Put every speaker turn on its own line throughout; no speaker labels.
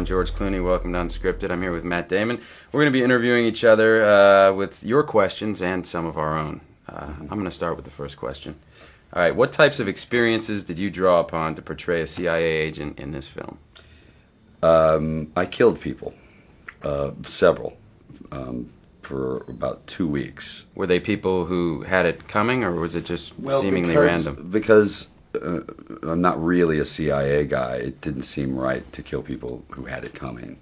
I'm George Clooney. Welcome to Unscripted. I'm here with Matt Damon. We're going to be interviewing each other with your questions and some of our own. I'm going to start with the first question. All right, what types of experiences did you draw upon to portray a CIA agent in this film?
I killed people, several, for about 2 weeks.
Were they people who had it coming, or was it just seemingly random?
Because I'm not really a CIA guy, it didn't seem right to kill people who had it coming.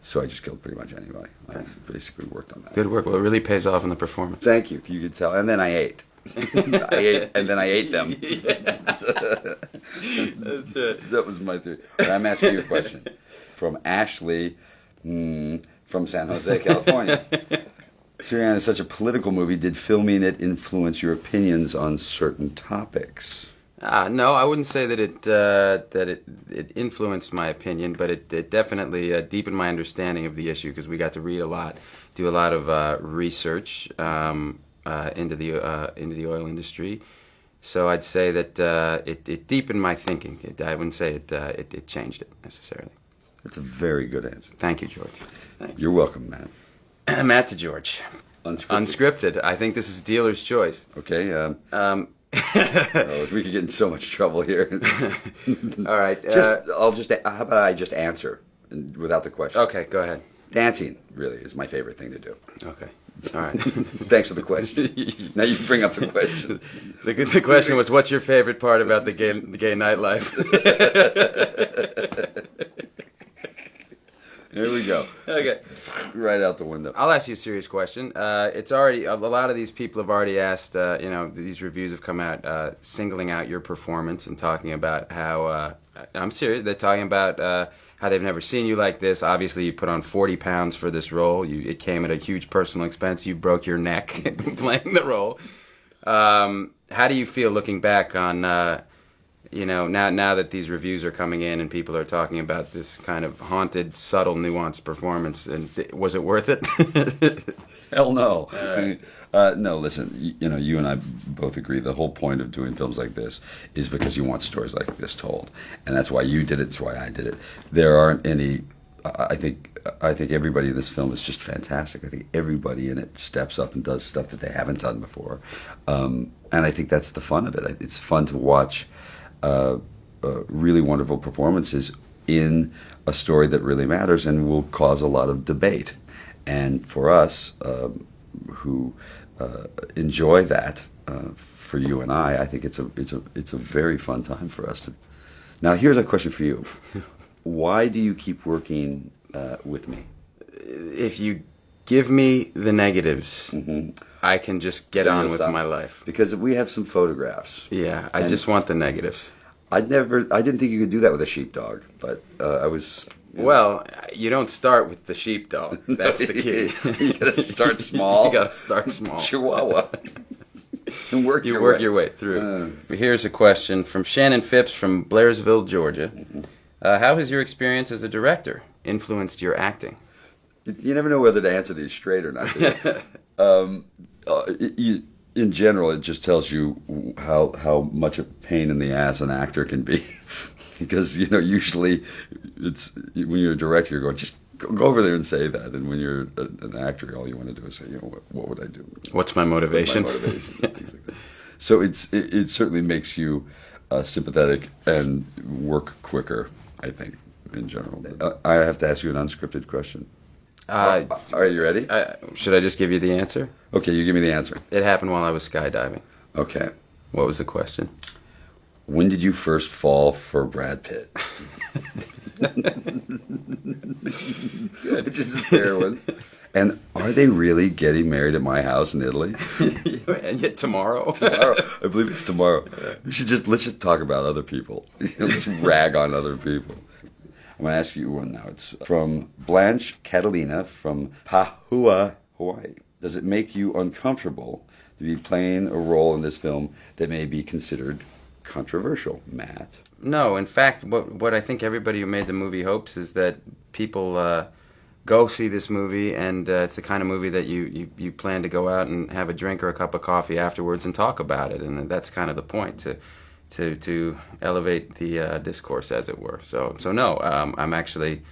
So I just killed pretty much anybody. I basically worked on that.
Good work. Well, it really pays off in the performance.
Thank you. You could tell. And then I ate. And then I ate them.
That's it.
That was my theory. But I'm asking you a question. From Ashley, from San Jose, California. Syriana is such a political movie. Did filming it influence your opinions on certain topics?
No, I wouldn't say that it influenced my opinion, but it definitely deepened my understanding of the issue because we got to read a lot, do a lot of research into the oil industry. So I'd say that it deepened my thinking. I wouldn't say it changed it necessarily.
That's a very good answer.
Thank you, George. Thank you.
You're welcome, Matt.
Matt to George. Unscripted. I think this is dealer's choice.
Okay. We could get in so much trouble here.
All right.
How about I just answer without the question?
Okay, go ahead.
Dancing really is my favorite thing to do.
Okay. All right.
Thanks for the question. Now you bring up the question.
The question was, what's your favorite part about the gay nightlife?
Here we go.
Okay.
Right out the window.
I'll ask you a serious question. It's already a lot of these people have already asked. These reviews have come out singling out your performance and talking about how I'm serious. They're talking about how they've never seen you like this. Obviously, you put on 40 pounds for this role. It came at a huge personal expense. You broke your neck playing the role. How do you feel looking back on? Now that these reviews are coming in and people are talking about this kind of haunted, subtle, nuanced performance, and was it worth it?
Hell no.
Right.
No, listen, you and I both agree the whole point of doing films like this is because you want stories like this told. And that's why you did it, it's why I did it. There aren't any, I think everybody in this film is just fantastic. I think everybody in it steps up and does stuff that they haven't done before. And I think that's the fun of it. It's fun to watch really wonderful performances in a story that really matters and will cause a lot of debate. And for us, who enjoy that, for you and I think it's a very fun time for us to. Now, here's a question for you: why do you keep working with me?
If you give me the negatives, I can just get on with my life.
Because we have some photographs.
Yeah, I just want the negatives.
I didn't think you could do that with a sheepdog, but I was.
Well, you don't start with the sheepdog. That's the key.
You gotta start small.
You gotta start small.
Chihuahua. And work
you
your
work
way.
your way through. Here's a question from Shannon Phipps from Blairsville, Georgia. How has your experience as a director influenced your acting?
You never know whether to answer these straight or not. In general, it just tells you how much a pain in the ass an actor can be. Because, usually it's when you're a director, you're going, just go over there and say that. And when you're an actor, all you want to do is say, what would I do?
What's my motivation?
Things like that. So it certainly makes you sympathetic and work quicker, I think, in general. I have to ask you an unscripted question. All right, you ready?
Should I just give you the answer?
Okay, you give me the answer.
It happened while I was skydiving.
Okay.
What was the question?
When did you first fall for Brad Pitt? Which is a fair one. And are they really getting married at my house in Italy?
And yet tomorrow?
Tomorrow. I believe it's tomorrow. Let's just talk about other people. Let's rag on other people. I'm going to ask you one now. It's from Blanche Catalina from Pahua, Hawaii. Does it make you uncomfortable to be playing a role in this film that may be considered controversial, Matt?
No, in fact, what I think everybody who made the movie hopes is that people go see this movie, and it's the kind of movie that you plan to go out and have a drink or a cup of coffee afterwards and talk about it, and that's kind of the point, to elevate the discourse, as it were. So no, I'm actually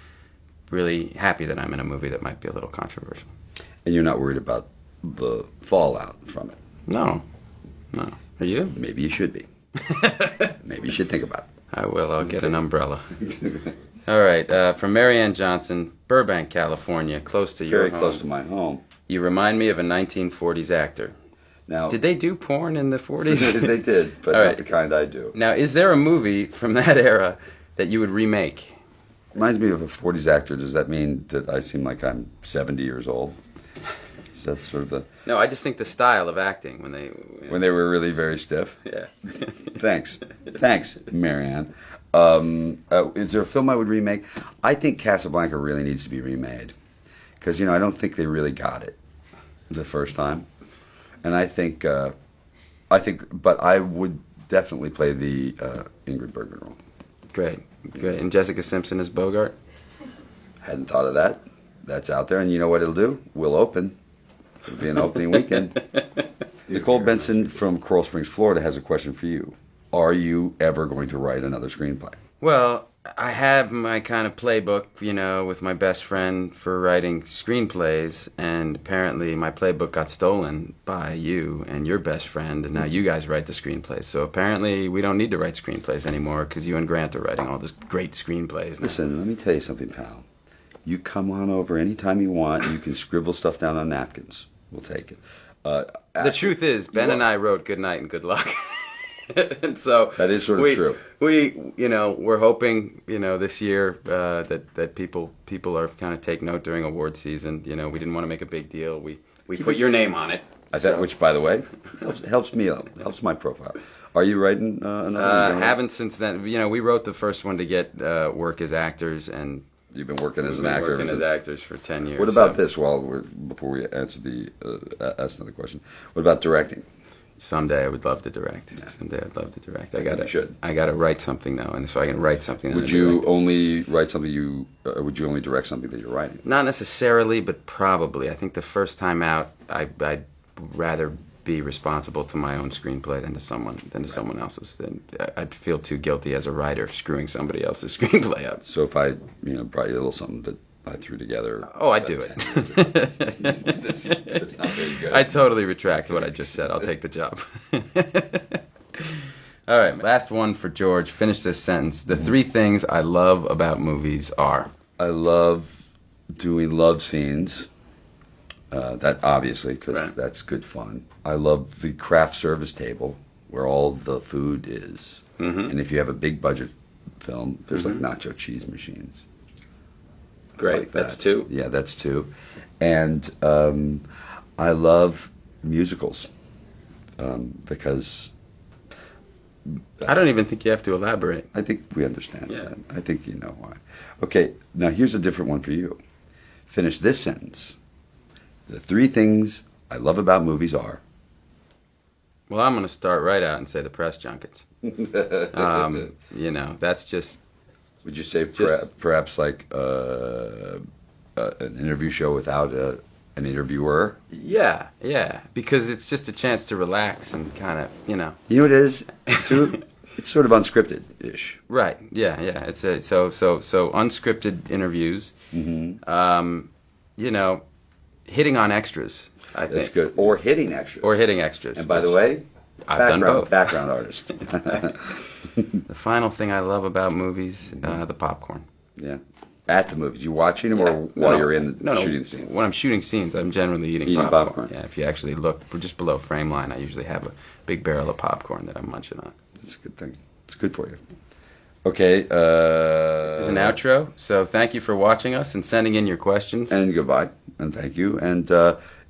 really happy that I'm in a movie that might be a little controversial.
And you're not worried about the fallout from it?
No. Are you?
Maybe you should be. Maybe you should think about it.
I will. I'll get an umbrella. All right. From Marianne Johnson, Burbank, California, close to your
Very
home.
close to my home.
You remind me of a 1940s actor.
Now,
Did they do porn in the 40s?
They did, but
All
not
right.
the kind I do.
Now, is there a movie from that era that you would remake?
Reminds me of a 40s actor. Does that mean that I seem like I'm 70 years old? Is that sort of the...
No, I just think the style of acting when they...
When they were really very stiff?
Yeah.
Thanks, Marianne. Is there a film I would remake? I think Casablanca really needs to be remade. Because, I don't think they really got it the first time. And I think, but I would definitely play the Ingrid Bergman role.
Great. And Jessica Simpson as Bogart?
Hadn't thought of that. That's out there, and you know what it'll do? We'll open. It'll be an opening weekend. Nicole Benson from Coral Springs, Florida, has a question for you. Are you ever going to write another screenplay?
Well, I have my kind of playbook, with my best friend for writing screenplays, and apparently my playbook got stolen by you and your best friend, and now you guys write the screenplays. So apparently we don't need to write screenplays anymore because you and Grant are writing all those great screenplays now.
Listen, let me tell you something, pal. You come on over anytime you want. You can scribble stuff down on napkins. We'll take it.
The truth is, Ben and I wrote Good Night and Good Luck. And so
that is sort of true.
We're hoping, this year that people are kind of take note during award season. We didn't want to make a big deal. We put your name on it.
Which, by the way, helps me out. Helps my profile. Are you writing another?
Haven't since then. We wrote the first one to get work as actors, and
you've been working as an actor.
Working as actors for 10 years.
What about this? Before we answer ask another question, what about directing?
Someday I would love to direct. Yeah. Someday I'd love to direct. I got to write something now, and so I can write something.
Would you only write something would you only direct something that you're writing?
Not necessarily, but probably. I think the first time out, I'd rather be responsible to my own screenplay than to someone else's. Then I'd feel too guilty as a writer screwing somebody else's screenplay up.
So if I brought you a little something that I threw together.
Oh, I'd do it.
That's not very good.
I totally retract what I just said. I'll take the job. All right, last one for George. Finish this sentence. The 3 things I love about movies are?
I love doing love scenes. That obviously, because that's good fun. I love the craft service table where all the food is. Mm-hmm. And if you have a big budget film, there's like nacho cheese machines.
Great,
like
that's
that.
2.
Yeah, that's 2. And I love musicals because...
I don't even think you have to elaborate.
I think we understand that. I think you know why. Okay, now here's a different one for you. Finish this sentence. The 3 things I love about movies are...
Well, I'm going to start right out and say the press junkets. That's just...
Would you say perhaps like an interview show without an interviewer?
Yeah, because it's just a chance to relax and kind of,
You know what it is? It's sort of unscripted-ish.
Right. Yeah. It's so unscripted interviews. Mm-hmm. Hitting on extras. I think
that's good. Or hitting extras. And by the way,
I've done both.
Background artist.
The final thing I love about movies, the popcorn.
Yeah. At the movies. You watching them or while you're in the shooting scene?
When I'm shooting scenes, I'm generally eating popcorn. Yeah, if you actually look just below frame line, I usually have a big barrel of popcorn that I'm munching on.
That's a good thing. It's good for you. Okay.
This is an outro, so thank you for watching us and sending in your questions.
And goodbye. And thank you. And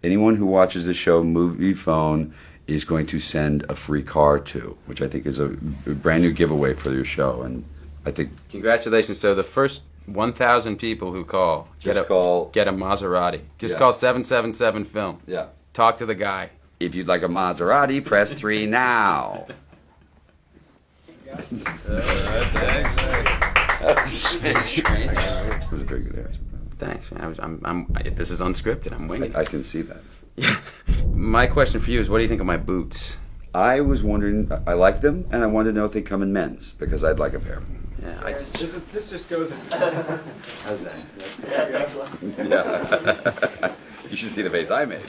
anyone who watches the show Moviefone is going to send a free car to, which I think is a brand new giveaway for your show. And I think...
Congratulations. So the first 1,000 people who call get a Maserati. Just call 777-FILM.
Yeah.
Talk to the guy.
If you'd like a Maserati, press 3 now.
Thanks.
That was a very good answer.
Thanks, man. This is unscripted. I'm winging.
I can see that.
My question for you is, what do you think of my boots?
I was wondering, I like them, and I wanted to know if they come in men's, because I'd like a pair.
Yeah, I just.
This just goes.
How's that?
Yeah, thanks a lot.
Yeah. You should see the face I made.